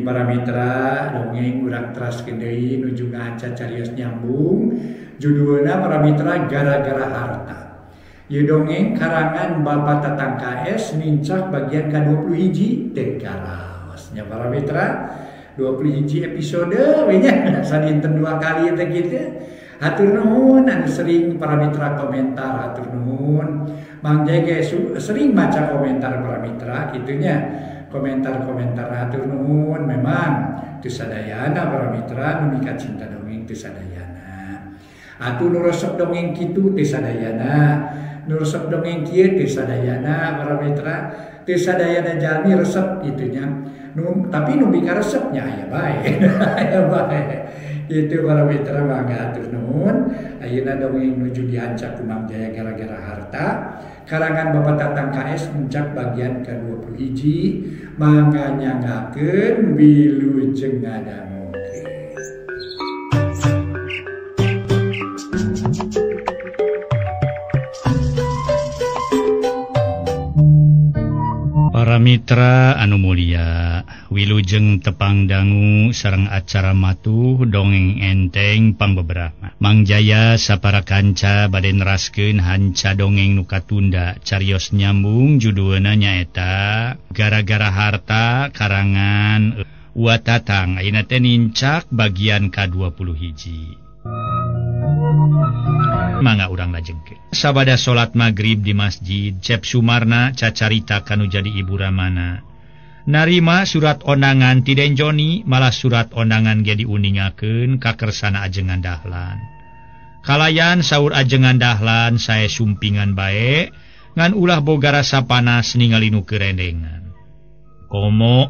para mitra dongeng urang teraskeun deui nuju ngaca carios nyambung. Judulna para mitra gara-gara harta. Ieu dongeng karangan Bapak Tatang KS nincak bagian ke-21 teh garaosnya para mitra. 21 episode we nya sadinten 2 kali teh kitu. Hatur nuhun anu sering para mitra komentar, hatur nuhun. Mang Jege sering baca komentar para mitra kitunya. Komentar-komentar hatur nuhun memang teu sadayana para mitra nu mika cinta dongeng teu sadayana. Atuh nu resep dongeng kitu teu sadayana. Nu resep dongeng kieu teu sadayana para mitra. Teu sadayana jalmi resep itunya. Tapi nu mika resepnya aya bae. Aya bae. Itu para mitra mangga hatur nuhun. Ayeuna dongeng nuju diancak ku Mang Jaya gara-gara harta. Karangan Bapak Tatang KS mencak bagian ke-21. Mangga nyangakeun wilujeng ngadangukeun. Para mitra anu mulia, wilujeng tepang dangu sareng acara matuh dongeng enteng pangbeberapa. Mang Jaya sapara kanca bade neraskeun hanca dongeng nu katunda carios nyambung judulna nyaeta gara-gara harta karangan Wa Tatang. Ayeuna teh nincak bagian ka-21. Mangga urang lajengkeun. Sabada salat maghrib di masjid, Cep Sumarna cacarita kanu jadi ibu ramana. Narima surat ondangan ti Denjoni, malah surat ondangan ge diuningakeun ka kersana ajengan dahlan. Kalayan saur ajengan dahlan sae sumpingan bae, ngan ulah boga rasa panas ningali nu kerendengan. Komo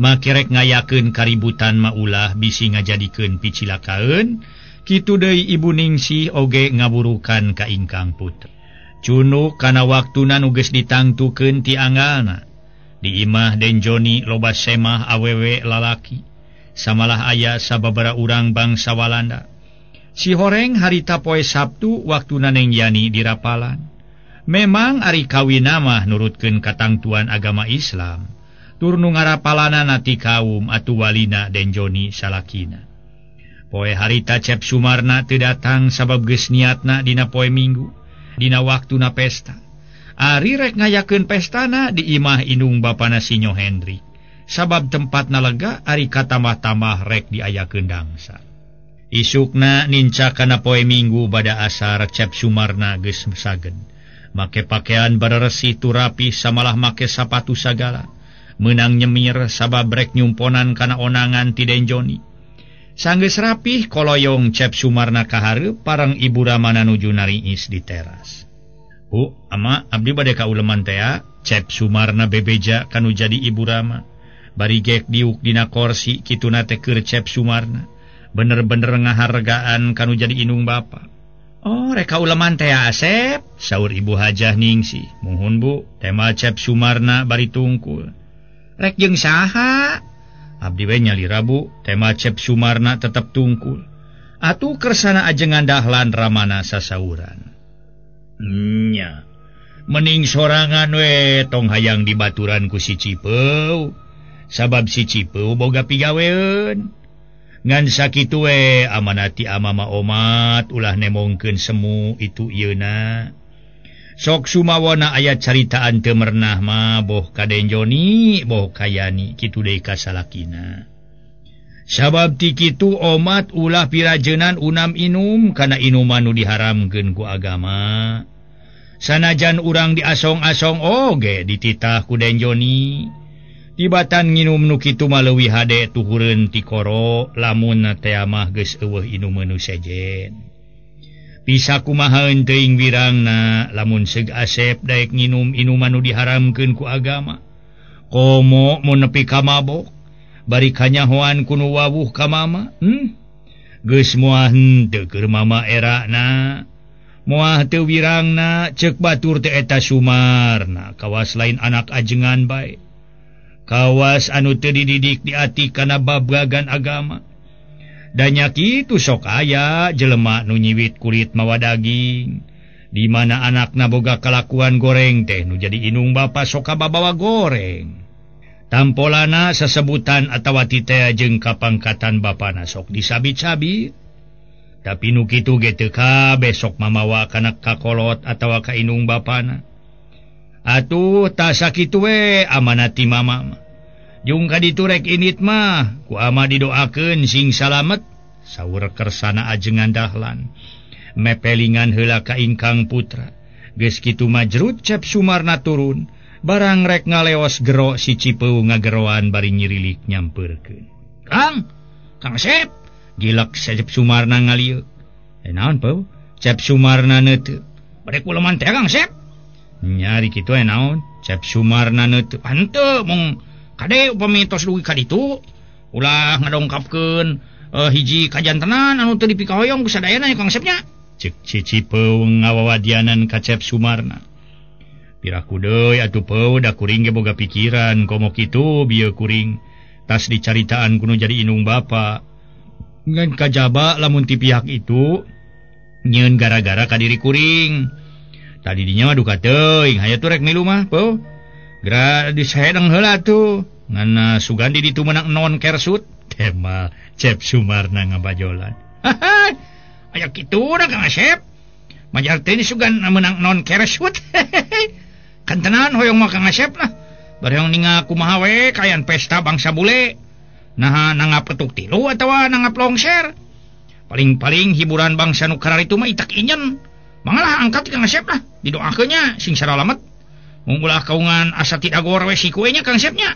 makerek ngayakeun kaributan ma ulah bisi ngajadikeun picilakaeun. Kitu deui Ibu Ningsih oge ngaburukan ka ingkang putri. Cunuk kana waktuna nu geus ditangtukeun ti anggalna. Di imah Denjoni loba semah awewe lalaki. Samalah aya sababaraha urang bangsa Walanda. Si horeng harita poe Sabtu waktuna Neng Yani dirapalan. Memang ari kawinna mah nurutkeun katangtuan agama Islam. Tur nu ngarapalanana ti kaum atuh walina Denjoni salakina. Poe harita Cep Sumarna teu datang sabab geus niatna dina poe Minggu, dina waktuna pesta. Ari rek ngayakeun pestana di imah indung bapana Sinyo Hendrik. Sabab tempatna lega ari katambah-tambah rek diayakeun dangsa. Isukna nincak kana poe Minggu bada asar Cep Sumarna geus saged. Make pakaian bareresih tu rapi samalah make sapatu sagala. Meunang nyemir sabab rek nyumponan kana onangan ti Denjoni. Sanggeus rapih koloyong Cep Sumarna ka hareup parang ibu ramana nuju nariis di teras. Ama abdi bade ka uleman teh Cep Sumarna bebeja kanu jadi ibu rama. Bari gek diuk dina kursi kituna teh keur Cep Sumarna. Bener-bener ngahargaan kanu jadi indung bapa. Oh rek ka uleman teh Asep, saur Ibu Hajah Ningsih. Muhun Bu, tema Cep Sumarna bari tungkul. Rek jeung saha? Abdi we nyalira Bu, tema Cep Sumarna tetep tungkul. Atuh kersana ajengan dahlan ramana sasauran. Nya, mending sorangan we tong hayang dibaturan ku si Cipeu. Sabab si Cipeu boga pigaweun. Ngan sakitu we amanati amama omat ulah nemongkeun semu itu ieuna. Sok sumawana aya caritaan teu mernah mah boh ka Denjoni, boh ka Yani kitu deui ka salakina. Sabab ti kitu omat ulah pirajeunnan unam inum kana inuman nu diharamkeun ku agama. Sanajan urang diasong-asong oge dititah ku Denjoni. Tibatan nginum nu kitu mah leuwih hade tuhureun ti koro lamun teh mah geus eueuh inumeun nu sejen. Bisa kumahaeun teuing wirangna lamun seug Asep daek nginum inuman nu diharamkeun ku agama. Komo mun nepi ka mabok, bari kanyahoan ku nu wawuh ka mama. Geus moal henteu keur mama erana. Moal teu wirangna ceuk batur teh eta Sumarna, kawas lain anak ajengan bae. Kawas anu teu dididik di ati kana babagan agama. Danya kitu sok aya jelema nu nyiwit kulit mawa daging. Di mana anakna boga kalakuan goreng teh nu jadi indung bapa sok kababawa goreng. Tampolana sesebutan atawa titea jeung kapangkatan bapana sok disabit-sabit. Tapi nu kitu ge teu besok mamawa kana kakolot atawa ka inung bapana. Atuh tah sakitu we amanati mama. Jung ka ditu rek init mah ku ama didoakeun sing salamet saur kersana ajengan dahlan. Mepelingan heula ka ingkang putra. Geus kitu majrut Cep Sumarna turun. Barang rek ngaleos gero si Cipeu ngageroan bari nyirilik nyampeurkeun. Kang Asep, gilak Cep Sumarna ngalieu. Naon Peu? Cep Sumarna neuteu. Bade kula mah teh Kang Asep. Nyari kitu naon? Cep Sumarna neuteu. Henteu mung kade upami tos dugi ka ditu, ulah ngadongkapkeun hiji kajantenan anu teu dipikahoyong ku sadayana Kang Asepnya. Cek si Cipeu ngawawadianan ka Cep Sumarna. Piraku deui atuh Peu da kuring ge boga pikiran komo kitu bieu kuring tas dicaritaan kuno jadi inung bapa. Ngan kajaba lamun ti pihak itu nyeun gara-gara ka diri kuring. Tadi dinya mah duka teuing hayat tu rek milu mah Peu. Gra disahedeng heula tuh ngan sugandi ditu menang non kersut tema Cep Sumarna ngabajolan. Aya kitu da Kang Asep. Majar teh sugan menang non kersut. Kan tenan hoyong mah Kang Asep lah. Bareng ninga kumaha we kayan pesta bangsa bule. Nah nangap petuk tilu atawa nangap longser. Paling-paling hiburan bangsa nu karar itu mah itak inyen. Mangalah angkat Kang Asep lah. Didoakeunnya sing saralamet. Mung ulah kaungan asa tidak gor we si kuenya Kang Asepnya.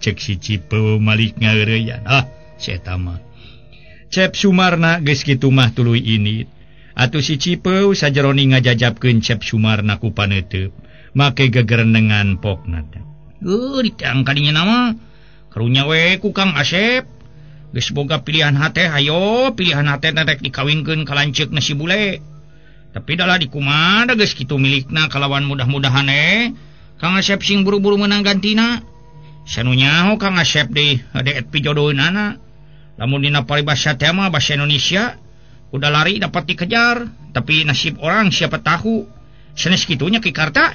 Cek si Cipeu malik ngaeureyan. Si eta mah. Cep Sumarna geus kitu mah tuluy init. Atuh si Cipeu sajeroni ngajajabkeun Cep Sumarna ku paneuteub. Make gegerenengan pokna. Ditang kadinya nama karunya we ku Kang Asep. Geus boga pilihan hate hayo pilihan hate rek dikawinkeun ka lanceukna si bule. Tapi dalah dikumada geus kitu milikna kalawan mudah-mudahan Kang Asep sing buru-buru menang gantina. Sanunya Kang Asep deui deet pijodoheunana. Lamun dina paribasa teh mah basa Indonesia udah lari dapat dikejar, tapi nasib orang siapa tahu. Sanes kitunya ki karta.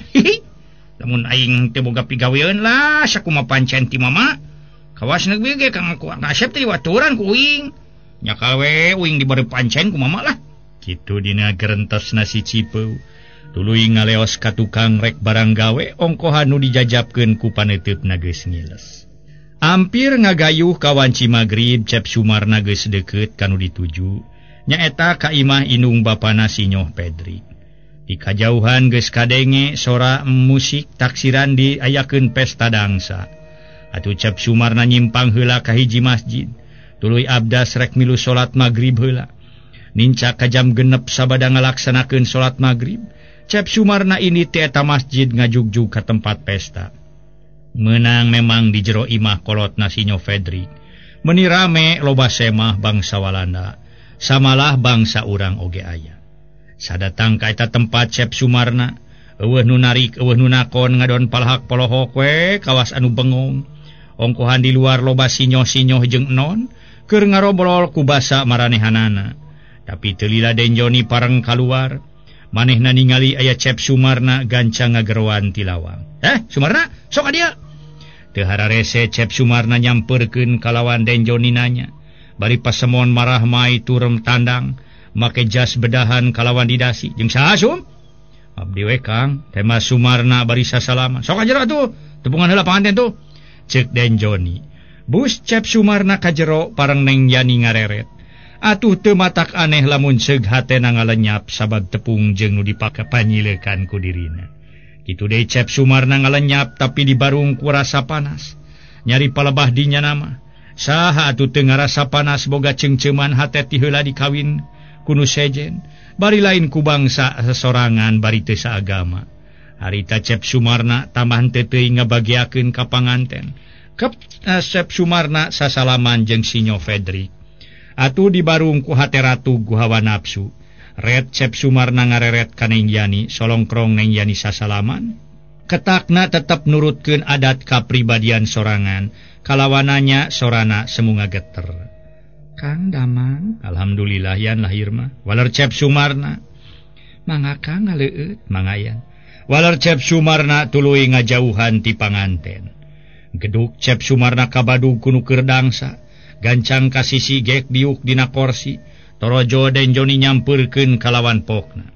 Lamun aing teu boga pigaweun lah sakumaha pancen ti mama. Kawas neug ge Kang Asep teh waturan ku uing. Nyakal we uing dibari pancen ku mama lah. Kitu dina gerentosna si Cipeu. Tuluy ngaleos ka tukang rek barang gawe ongkohan nu dijajabkeun ku paneuteupna geus ngiles. Ampir ngagayuh ka wanci magrib Cep Sumarna geus deukeut kanu dituju. Nyaeta ka imah inung bapana si Nyoh Pedri. Di kajauhan geus kadenge sora musik taksiran diayakeun pesta dangsa. Atuh Cep Sumarna nyimpang heula ka hiji masjid. Tuluy abdas rek milu salat magrib heula. Ninca ka jam 6 sabada ngalaksanakeun salat magrib. Cep Sumarna ini ti eta masjid ngajugjug ka tempat pesta. Menang memang di jero imah kolotna si Nyoh Pedri. Meuni rame loba semah bangsa Walanda. Samalah bangsa urang oge aya. Sadatang ka eta tempat Cep Sumarna, eueuh nu narik eueuh nu nakon ngadon palahak polohok we kawas anu bengong. Ongkohan di luar loba sinyoh-sinyoh jeung enon keur ngarobrol ku basa maranehanana. Tapi teu lila denjoni pareng kaluar. Manehna ningali aya Cep Sumarna gancang ngageroan ti lawang. Sumarna, sok adieu. Teu hararese Cep Sumarna nyampeurkeun kalawan denjoni nanya. Bari pasemon marah mai turem tandang. Make jas bedahan kalawan didasi jeung saha Sum? Abdi we Kang, tema Sumarna bari sasalama. Sok ka jero atuh, tepungan heula panganten tuh. Ceuk denjoni. Bus Cep Sumarna ka jero pareng Neng Yani ngareret. Atuh teu matak aneh lamun seug hatena ngalenyap sabab tepung jeung nu dipake panyileukan ku dirina. Kitu deui Cep Sumarna ngalenyap tapi dibarung ku rasa panas. Nyari palebah dinya nama. Saha atuh teu ngarasa panas boga cengceuman hate ti heula dikawin kuno sejen, bari lain ku bangsa sesorangan bari teu saagama. Harita Cep Sumarna tambahan teu teuing ngabagiakeun ka panganten. Kep Cep Sumarna sasalaman jeung si Nyoh Pedri. Atuh dibarung ku hate ratu ku hawa nafsu. Red Cep Sumarna ngareret ka Neng Yani, solongkrong Neng Yani sasalaman. Ketakna tetep nurutkeun adat kapribadian sorangan, kalawananya sorana semu ngageter. Kang Damang, alhamdulillah yan lahir mah. Waler Cep Sumarna. Mangga Kang ngaleueut, mangayan. Waler Cep Sumarna tuluy ngajauhan ti panganten. Geduk Cep Sumarna kabadug ku nu keur dangsa, gancang ka sisi gek diuk dina kursi, torojo dan Joni nyampeurkeun kalawan pokna.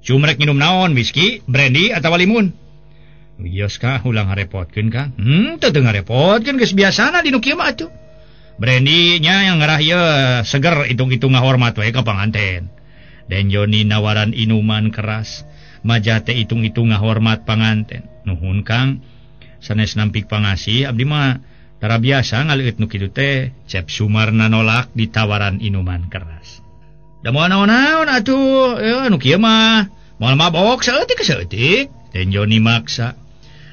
Cumrek minum naon, whisky, brandy, atawa limun? Wios ka, ulang ngarepotkeun Kang. Teu ngarepotkeun, geus biasana di nu kieu mah atuh. Brandy nya yang ngarah ieu seger itung-itung ngahormat we ka panganten. Dan Joni nawaran inuman keras, majah teh itung-itung ngahormat panganten. Nuhun Kang, sanes nampik pangasih abdi mah tara biasa ngaleueut nu kitu teh. Cep Sumarna nolak ditawaran inuman keras. Da moal naon-naon atuh, nu kieu mah moal mabok saeutik. Dan Joni maksa.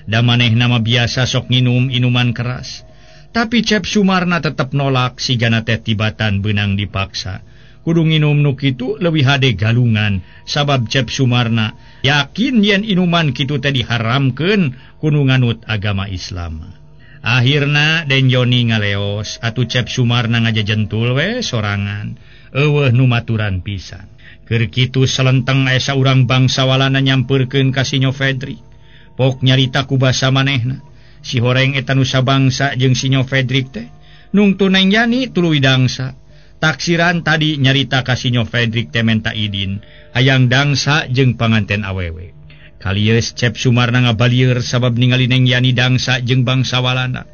Da manehna mah biasa sok nginum inuman keras. Tapi Cep Sumarna tetep nolak sigana teh tibatan beunang dipaksa. Kudu nginum nu kitu leuwih hade galungan, sabab Cep Sumarna yakin yen inuman kitu teh diharamkeun kudu nganut agama Islam. Akhirna Den Joni ngaleos, atuh Cep Sumarna ngajajentul we sorangan, eueuh nu maturan pisan. Keur kitu selenteng aya saurang bangsawalana nyampeurkeun ka Sinyo Fedrik. Pok nyarita ku basa manehna. Si horeng eta nu sabangsa jeung Sinyo Fedrik teh nungtu Neng Yani tuluy dangsa. Taksiran tadi nyarita ka Sinyo Fedrik teh menta idin hayang dangsa jeung panganten awewe. Kalieus Cep Sumarna ngabalieur sabab ningali Neng Yani dangsa jeung bangsawalana.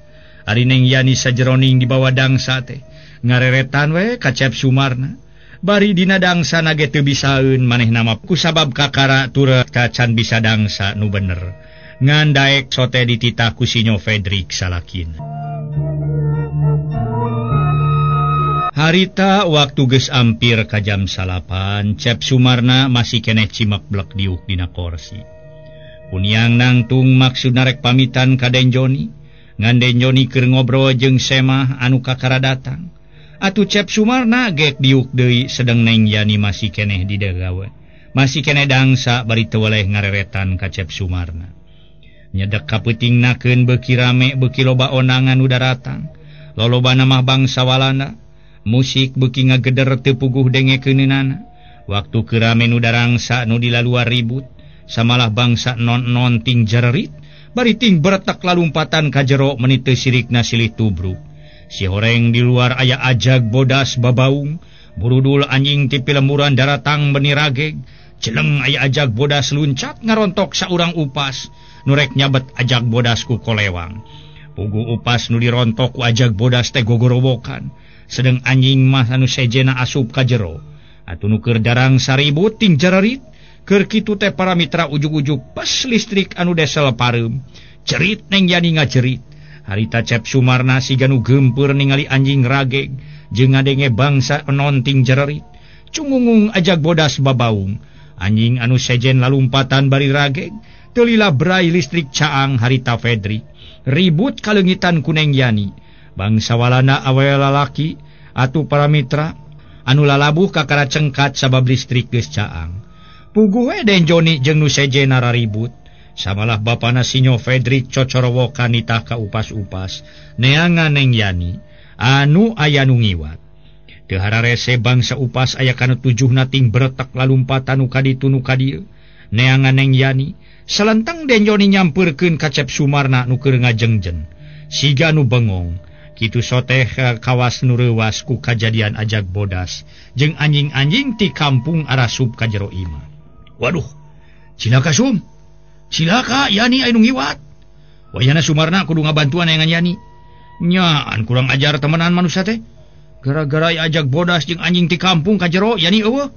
Ari Neng Yani sajeroning dibawa dangsa teh ngareretan we ka Cep Sumarna. Bari dina dangsa nage teu bisaeun manehna mah kusabab kakara turut can bisa dangsa nu bener. Ngan daek sote dititah ku Sinyo Fedrik salakin. Harita waktu geus ampir ka jam 8, Cep Sumarna masih keneh cimek blek diuk dina kursi. Kuniang nangtung maksudna rek pamitan ka Den Joni, ngan Den Joni keur ngobrol jeung Semah anu kakara datang. Atuh Cep Sumarna gek diuk deui sedeng Neng Yani masih keneh di dagawe. Masih keneh dangsa bari teu weleh ngareretan ka Cep Sumarna. Nyedek kapeutingnakeun beuki rame beuki loba onangan udah datang. Lolobana mah bangsawalana. Musik beuki ngageder teu puguh dengekeunana. Waktu kerame nu darangsa nu dilaluar ribut, samalah bangsa non ting jarerit, bari ting beretak lalumpatan ka jero menit teu sirikna silih tubruk. Si horeng di luar aya ajag bodas babaung, burudul anjing ti pilemuran daratang beni rageg, celeng aya ajag bodas luncat ngarontok saurang upas, nurek nyabet ajag bodas ku kolewang. Pugu upas nu dirontok ku ajag bodas teh gogorowokan, sedang anjing mah anu sejena asup ka jero. Atuh nu keur darang saribut ting jarerit, keur kitu teh para mitra ujug-ujug pas listrik anu desel pareum. Cerit Neng Yani ngajerit. Harita Cep Sumarna siga nu geumpeur ningali anjing rageg jeung ngadenge bangsa non ting jarerit. Cungungung ajag bodas babaung. Anjing anu sejen lalumpatan bari rageg, teu lila berai listrik caang harita Fedrik. Ribut kalengitan ku Neng Yani. Bangsawalana awe lalaki atuh para mitra anu lalabuh kakara cengkat sabab listrik geus caang. Puguh we Den Joni jeung nu sejena raribut. Samalah bapana Sinyo Fedrik cocorowokan nitah ka upas-upas neangan Neng Yani anu aya nu ngiwat. Teu hararese bangsa upas aya kana tujuhna ting beretak lalumpatan nu kaditu nu kadieu. Neangan Neng Yani selentang Den Joni nyampeurkeun ka Cep Sumarna nu keur ngajengjen. Siga nu bengong. Kitu soteh kawas nu reuwas ku kajadian ajag bodas jeung anjing-anjing ti kampung arasup ka jero imah. Waduh, cilaka Sum. Cilaka Yani anu ngiwat. Wayana Sumarna kudu ngabantuan ayangan Yani. Nyaan kurang ajar temenan manusia teh. Gara-gara ajag bodas jeung anjing ti kampung ka jero Yani eueuh.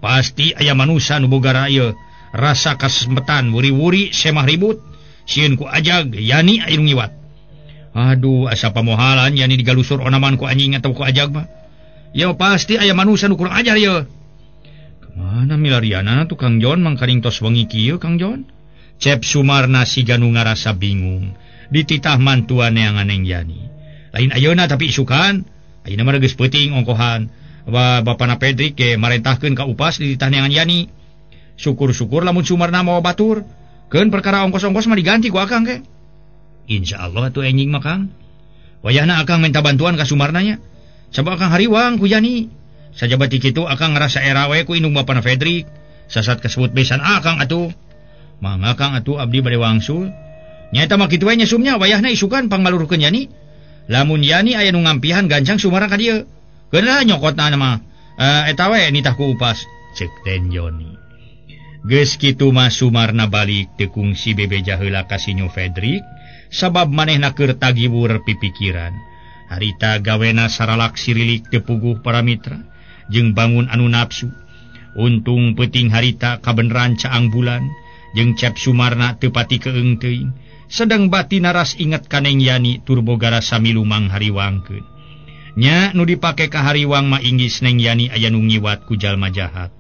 Pasti aya manusia nu boga raya rasa kasempetan wuri-wuri semah ribut. Sieun ku ajag Yani anu ngiwat. Aduh, asa pamohalan Yani digalusur onaman ku anjing atau ku ajag mah. Ya pasti aya manusia nu kurang ajar ya. Kemana milariana tuh Kang Jon mangkaring tos wengi kieu Kang Jon? Cep Sumarna siga nu ngarasa bingung. Dititah mantuan neangan Neng Yani. Lain ayeuna tapi isukan. Ayeuna mah geus peuting ongkohan. Bapana Fedrik ge marentahkeun ka upas dititah neangan Yani. Syukur-syukur lamun Sumarna mau batur. Keun perkara ongkos-ongkos mah diganti ku akang ge. Insyaallah atuh enjing mah Kang. Wayahna akang minta bantuan ka Sumarna nya. Sabab akang hariwang ku Yani. Sajabat kitu akang ngarasa erawe ku indung bapana Fedrik. Sasat kasebut besan akang atuh. Mangga Kang atuh abdi bade wangsul. Nyata mah kitu we nyesumnya wayahna isukan pangmalurkeun Yani. Lamun Yani aya nu ngampihan gancang Sumarna ka dieu. Keuneuh nyokotna mah eta we nitah ku upas, ceuk Den Joni. Geus kitu mah Sumarna balik teu kungsi bebeja heula ka si Nyu Fredrik sabab manehna keur tagibur pipikiran. Harita gawena saralak sirilik teu puguh para mitra jeung bangun anu nafsu. Untung peuting harita kabeneran caang bulan jeung Cep Sumarna teu pati keung teuing. Sedang batina ras inget kaneng Yani turboga rasa milumang hariwangkeun. Nya nu dipake ka hariwang mah inggis neng Yani aya nu ngiwat ku jalma jahat.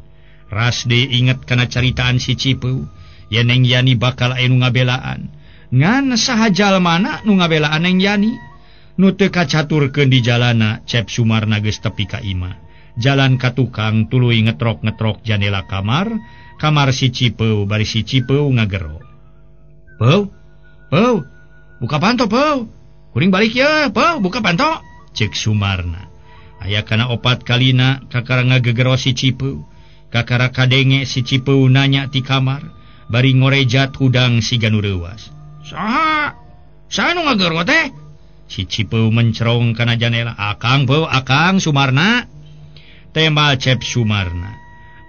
Ras de inget kana caritaan si Cipeu, ya neng Yani bakal aya nu ngabelaan. Ngan saha jalmana nu ngabelaan neng Yani? Nu teu kacaturkeun di jalana Cep Sumarna geus tepi ka imah. Jalan ka tukang tuluy ngetrok-ngetrok jendela kamar si Cipeu bari si Cipeu ngagero. Peu, buka panto peu. Kuring balik ya, peu, buka panto. Cek Sumarna. Aya kana 4 kalina kakara ngagegero si Cipeu. Kakara kadenge si Cipeu nanya ti kamar, bari ngorejat hudang si ganu reuwas. Saha nu ngagegero teh? Si Cipeu mencerong kana jendela. Akang peu, akang Sumarna. Tema Cep Sumarna.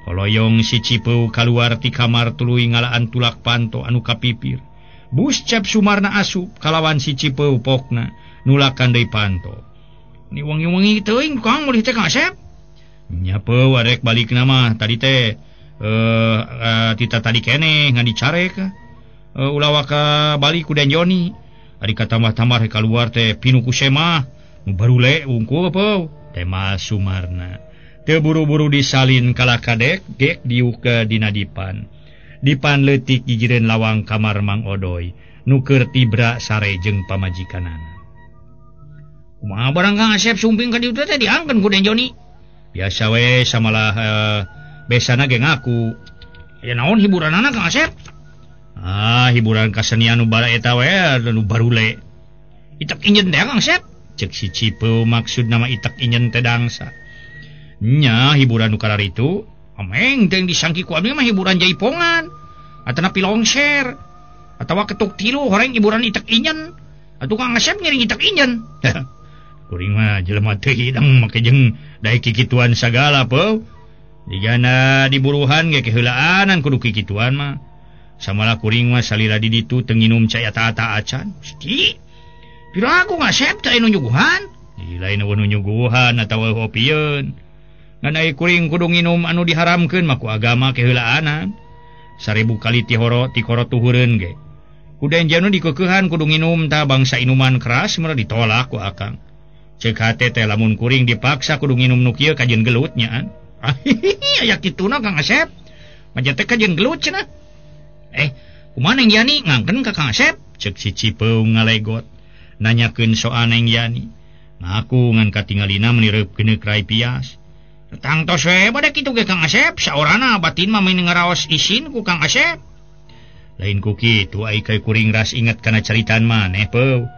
Koloyong si Cipeu kaluar ti kamar tuluy ngalaan tulak panto anu kapipir. Bus Cep Sumarna asup kalawan si Cipeu pokna nulakan deui panto. Ni wangi-wangi teuing Kang mulih teh Kang Asep. Nya peu arek balikna mah tadi teh tita tadi keneh ngan dicarek. Ulawa ka balik ku Den Joni. Ari katambah-tambah keluar teh pinu ku semah nu barule wungkul peu. Tema Sumarna. Teu buru-buru disalin kala kadek gek diuk ke dina dipan. Dipan leutik gigireun lawang kamar Mang Odoy nu keur tibra sare jeung pamajikanana. Kumaha barang Kang Asep sumping ka dieu teh diangkeun ku Den Joni. Biasa we samalah besana ge ngaku. Ya naon hiburanana Kang Asep? Hiburan kasenian nu bara eta we nu barule. Itek injen teh Kang Asep. Cek si Cipeu maksudna mah itek injen teh dangsa. Nya hiburan nu kalaritu ameng teh disangki ku abdi mah hiburan jaipongan atana pilongser atawa ketuk tilu horeng hiburan itek injen atuh Kang Asep ngiring itek injen. Kuring mah jelema teh hidang make jeung daek kikituan sagala peu. Digana diburuhan ge keheulaan kudu kikituan mah. Samalah kuring mah salira di ditu teu nginum cai ata-ata acan. Gusti. Piraku Kang Asep teh anu nyuguhan? Lain nu nyuguhan atawa opieun. Ngan ai kuring kudu nginum anu diharamkeun mah ku agama keheulaanan. 1000 kali ti koro tuhureun ge. Ku Den Joni dikeukeuhan kudu nginum tah bangsa inuman keras meureun ditolak ku akang. Ceuk hate teh lamun kuring dipaksa kudu nginum nu kieu kajeun gelut nya. Aya kituna Kang Asep. Manja teh kajeun gelut cenah. Kumaha Neng Yani ngangkeun ka Kang Asep? Ceuk si Cipeu ngalegot. Nanyakeun soal Neng Yani. Ngaku ngan katingalina menireup geneuk rai pias. Tangtos we bade kitu ge Kang Asep, saorana batin mah main ngaraos isin ku Kang Asep. Lain ku kitu ai kai kuring ras inget kana caritaan maneh peu.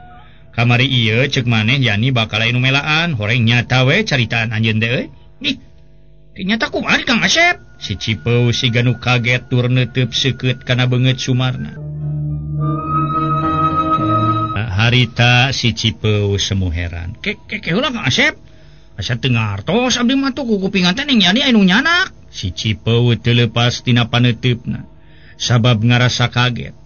Kamari ieu ceuk maneh Yani bakal anu melaan, horeng nyata we caritaan anjeun teh euy. Ih. Nyata kumaha Kang Asep? Si Cipeu siga nu kaget tur neuteub seukeut kana beungeut Sumarna. Harita si Cipeu semu heran. Ke heula Kang Asep. Asa teu ngartos abdi mah tuh ku kupingan teh Neng Yani anu nyanak. Si Cipeu teu leupas tina paneutupna sabab ngarasa kaget.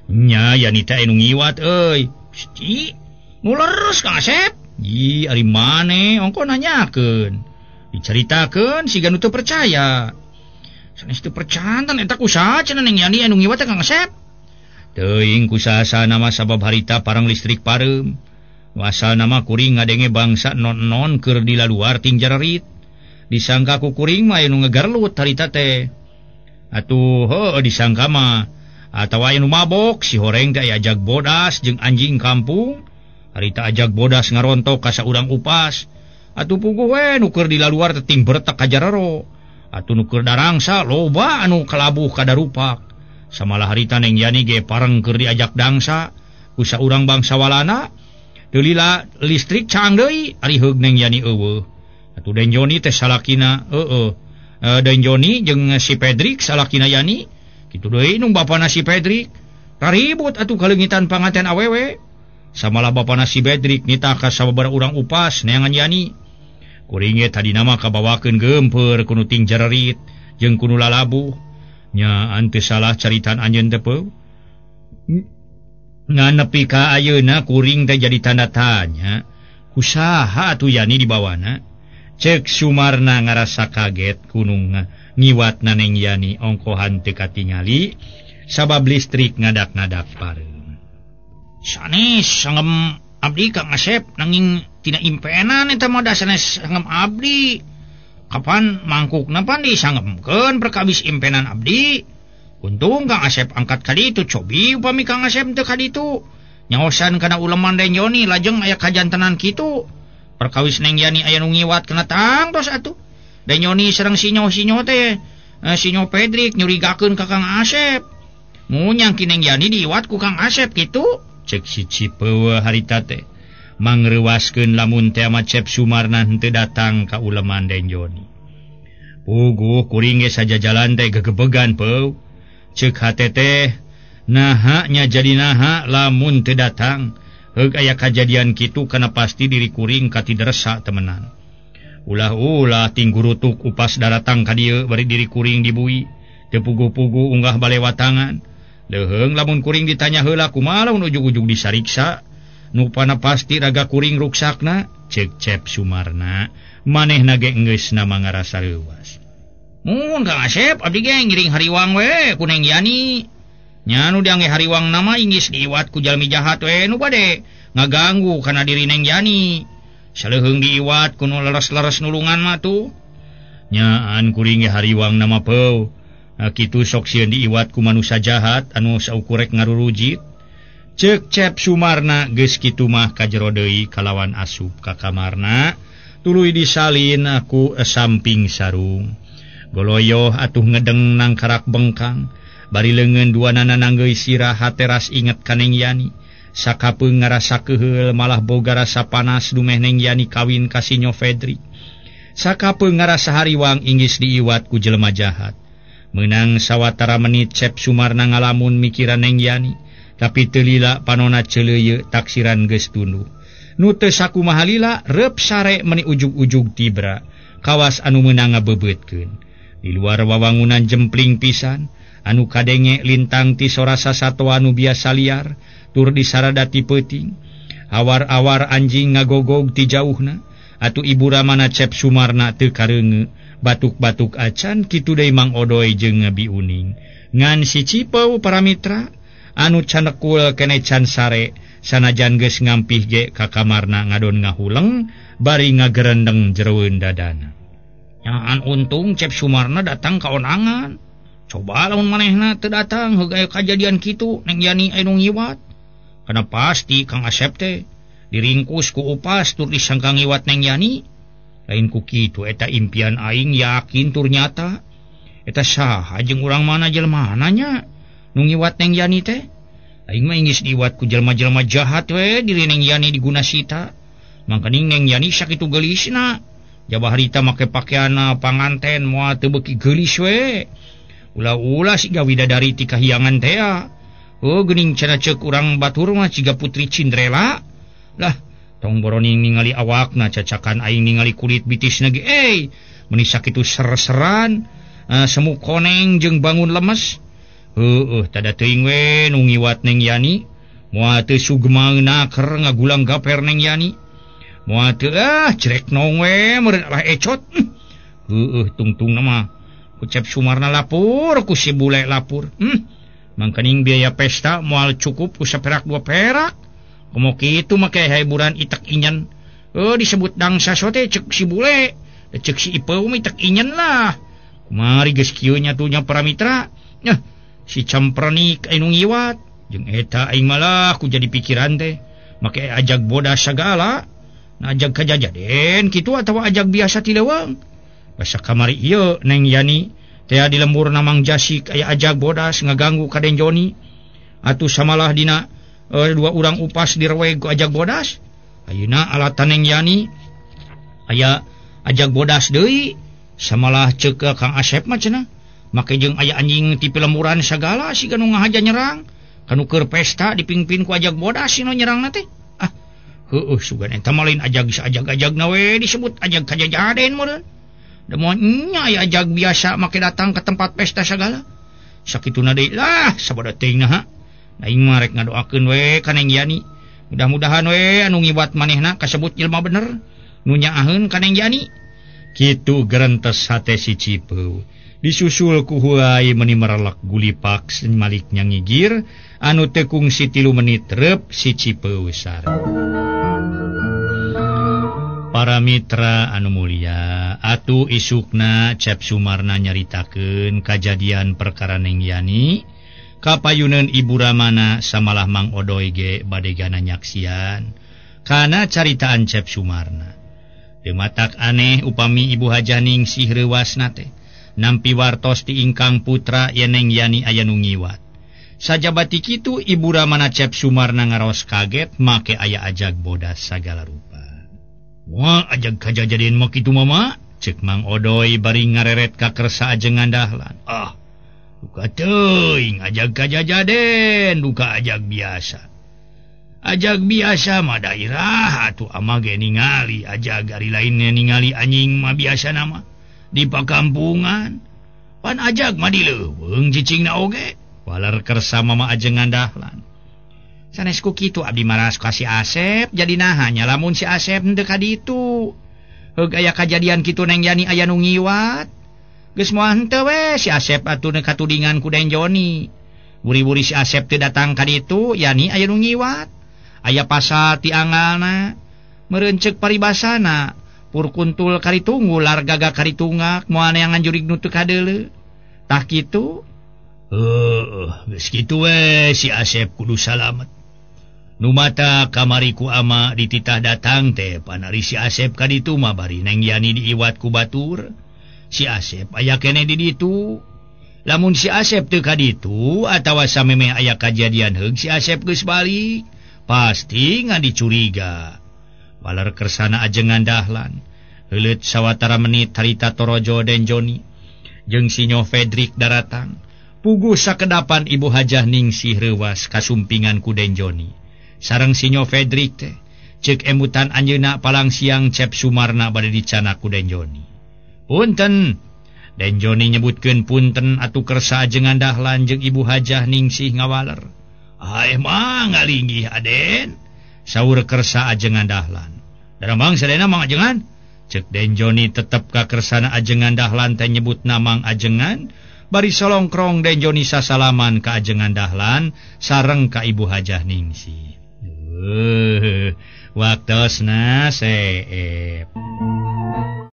Nya Yani teh anu ngiwat euy. Gusti, nu leres Kang Asep. Ih, ari maneh ongko nanyakeun. Dicaritakeun siga nu teu percaya. Sanes teu percaya tan eta kusaha cenah Neng Yani anu ngiwat teh Kang Asep. Teuing kusaha nama sabab harita parang listrik pareum. Asal nama kuring ngadenge bangsa non-non keur di luar ting jararit. Disangka ku kuring mah anu ngegarlut harita teh. Atuh disangka mah atawa anu mabok si horeng teh ajag bodas jeung anjing kampung. Harita ajag bodas ngarontok ka saurang upas. Atuh puguh we nu keur di luar teh ting bertek ka jararo. Atuh nu keur darangsa loba anu kalabuh ka darupak. Samalah harita Neng Yani ge pareng keur diajak dangsa ku saurang bangsawalana. Deulila listrik caang deui ari heug Neng Yani eueuh. Atuh Den Joni teh salakina Den Joni jeung si Pedrik salakina Yani. Kitu deui nu bapana si Pedrik. raribut atuh kalengitan panganten awewe. Samalah bapana si Bedrik nitah ka sababaraha urang upas neangan Yani. Kuring ge tadi nama kabawakeun geumpeur kuno ting jarerit jeung kuno lalabuh. Nya anteu salah caritan anjeun teh peu. Ngan nepi ka ayeuna kuring teh jadi tanda tanya. Kusaha atuh Yani dibawana? Cek Sumarna ngarasa kaget kunung ngiwatna Neng Yani ongkohan teu katingali sabab listrik ngadak-ngadak pareum. Sanes sanggem abdi Kang Asep nanging tina impenan eta mah sanes sanggem abdi. Kapan mangkukna pan disanggemkeun perkawis impenan abdi. Untung Kang Asep angkat ka ditu, cobi upami Kang Asep teu ka ditu. Nyaosan kana uleman Den Joni lajeng aya kajantenan kitu. Perkawis Neng Yani aya nu ngiwat kana tangtos atuh. Den Joni sareng sinyo teh sinyo Pedrik nyurigakeun ka Kang Asep. Munyang ki Neng Yani diiwat ku Kang Asep kitu. Cek si Cipeua harita teh mangreuwaskeun lamun teh ama Cep Sumarna henteu datang ka uleman Den Joni. Puguh kuring ge sajajalan teh gegebegan peu. Cek hate teh nahanya jadi naha lamun teu datang. Heug aya kajadian kitu kana pasti diri kuring katidersa temenan. Ulah-ulah ting gurutuk upas daratang ka dieu bari diri kuring dibui. Teu puguh-puguh unggah balewatangan. Leheung lamun kuring ditanya heula kumaha lamun ujug-ujug disariksa. Nupana pasti raga kuring ruksakna. Cek Cep Sumarna manehna ge geusna mangarasa leuwas. Mun Kang Asep abdi ge ngiring hariwang we ku Neng Yani. Nya nu diangge hariwang nama ingis diiwat ku jalmi jahat we nu bade ngaganggu kana diri Neng Yani. Saleuheung diiwat ku nu leres-leres nulungan mah tuh. Nyaan kuring ge hariwang nama peu. Kitu sok sieun diiwat ku manusia jahat anu saukurek ngarurujit. Cek Cep Sumarna geus kitu mah kajero deui kalawan asup ka kamarna tuluy disalin ku samping sarung. Goloyoh atuh ngedeng nang karak bengkang. Bari leungeun duanana nanggeui sirahat teras inget ka Neng Yani. Sakapeung ngarasa keheul malah boga rasa panas dumeh Neng Yani kawin ka sinyo Pedrik. Sakapeung ngarasa hariwang inggis diiwat ku jelema jahat. Meunang sawatara menit Cep Sumarna ngalamun mikiran Neng Yani, tapi teu lila panonna ceuleuyeuk taksiran geus tunduh. Nu teu sakumaha lila reup sare meni ujug-ujug tibra kawas anu meunang ngabebeutkeun. Di luar wawangunan jempling pisan anu kadenge lintang ti sorasa satwa anu biasa liar tur disaradati peuting. Awar-awar anjing ngagogog ti jauhna. Atuh ibu ramana Cep Sumarna teu kareungeut batuk-batuk acan kitu deui Mang Odoy jeung Bi Uning. Ngan si Cipeu para mitra anu canekul kene can sare sanajan geus ngampih ge ka kamarna ngadon ngahuleng bari ngagerendeng jeroeun dadana. Nyaan untung Cep Sumarna datang ka onangan. Coba lamun manehna teu datang heug aya kajadian kitu Neng Yani anu ngiwat. Kana pasti Kang Asep teh diringkus ku upas tur disangka ngiwat Neng Yani. Lain ku kitu eta impian aing yakin tur nyata. Eta saha jeung urang mana jelmana nya nu ngiwat Neng Yani teh. Aing mah ingis diiwat ku jelma-jelma jahat we diri Neng Yani digunasita. Mangkaning Neng Yani sakitu geulisna. Jabah harita make pakeana panganten moal teu beuki geulis we. Ulah-ulah siga widadari ti kahiyangan teh. Oh geuning cenah ceuk urang batur mah ciga Putri Cinderella. Lah tong boroning ningali awakna cacakan aing ningali kulit bitisna ge meuni sakitu ser-seran semu koneng jeung bangun lemes. Heueuh tada teuing we nu ngiwat Neng Yani. Moal teu sugemaeuna keur ngagulang gaper Neng Yani. Moal teu cerek nong we meureun lah ecot. Heueuh tungtungna mah ku Cep Sumarna lapur ku si bule lapur. Mangkaning biaya pesta moal cukup ku saperak 2 perak. Komo kitu make hiburan itek inyen. Disebut dangsa sote cek si bule. Cek si Ipeu mah itek inyen lah. Kumari geus kieu nya tuh nya para mitra. Si Camprenik anu ngiwat jeung eta aing malah ku jadi pikiran teh make ajag bodas sagala. Na ajag kajajaden kitu atawa ajag biasa ti leuweung. Basa kamari ieu Neng Yani teh di lemburna Mang Jasik aya ajag bodas ngaganggu ka Den Joni. Atuh samalah dina 2 urang upas direweg ku ajag bodas. Ayeuna alatan Neng Yani aya ajag bodas deui. Samalah ceuk Kang Asep mah cenah make jeung aya anjing ti lemburan sagala siga nu ngahaja nyerang. Kanu keur pesta dipingpin ku ajag bodas sino nyerang teh. Sugan eta mah lain ajag ajag-ajagna we disebut ajag kajajaden meureun. Da moal nya aya ajag biasa make datang ke tempat pesta sagala. Sakituna deui lah sabada teuing na. Aing mah rek ngadoakeun we ka Neng Yani. Mudah-mudahan we anu ngiwat manehna kasebut jelema bener. Nu nyaaheun ka Neng Yani. Kitu gerentes hate si Cipeu. Disusul ku huai meuni merelek gulipak maliknya ngigir anu teu kungsi 3 menit reup si Cipeu sare. Para mitra anu mulia, atuh isukna Cep Sumarna nyaritakeun kajadian perkara Neng Yani kapayuneun Ibu Ramana samalah Mang Odoy ge bade gana nyaksian kana caritaan Cep Sumarna. Teu matak aneh upami Ibu Hajah Ningsih reuasna teh nampi wartos ti ingkang putra yen Neng Yani aya nu ngiwat. Sajabati kitu Ibu Ramana Cep Sumarna ngaros kaget make aya ajag bodas sagala rupa. Wah, ajag kajajaden mah kitu mama, cek Mang Odoy bari ngareret ka kersa ajengan dahlan. Duka teuing ajag kajajaden, duka ajag biasa. Ajag biasa mah daerah atuh ama ge ningali ajag ari lainnya ningali anjing mah biasa nama di pakampungan. Pan ajag mah dileuweung cicingna oge. Walar kersa mama ajengan dahlan. Sanes ku kitu abdi maras ka si Asep jadi nahanya lamun si Asep henteu ka ditu. Heug aya kajadian kitu Neng Yani aya nu ngiwat. Geus moal henteu we si Asep atuh nu katudingan ku Den Joni. Buri-buri si Asep teu datang ka ditu, Yani aya nu ngiwat. Aya pasal ti angalna. Meureun ceuk paribasana, pur kuntul karitungu lar gaga karitungak moal neangan jurig nu teu kadeuleu. Tah kitu. Geus kitu we si Asep kudu salamet. Nu mata kamari ku ama dititah datang teh panari si Asep ka ditu mah bari Neng Yani diiwat ku batur. Si Asep aya keneh di ditu. Lamun si Asep teu ka ditu atawa samemeh aya kajadian heug si Asep geus balik, pasti ngadi curiga. Walar kersana ajengan dahlan. Heuleut sawatara menit harita torojo Den Joni jeung si Nyo Fedrik daratang. Puguh sakedapan Ibu Hajah Ningsih reuwas kasumpingan ku Den Joni. Sareng si Nyo Fedrik teh ceuk emutan anjeunna palang siang Cep Sumarna bade dicana ku Den Joni. Punten. Den Joni nyebutkeun punten atuh kersa ajengan dahlan jeung Ibu Hajah Ningsih ngawaler. Mah ngalinggih Aden. Saur kersa ajengan dahlan. Darambang sadena Mang Ajengan. Ceuk Den Joni tetep ka kersana ajengan dahlan teh nyebutna Mang Ajengan. Bari solongkrong Den Joni sasalaman ka ajengan dahlan sareng ka Ibu Hajah Ningsih. Waktosna seep.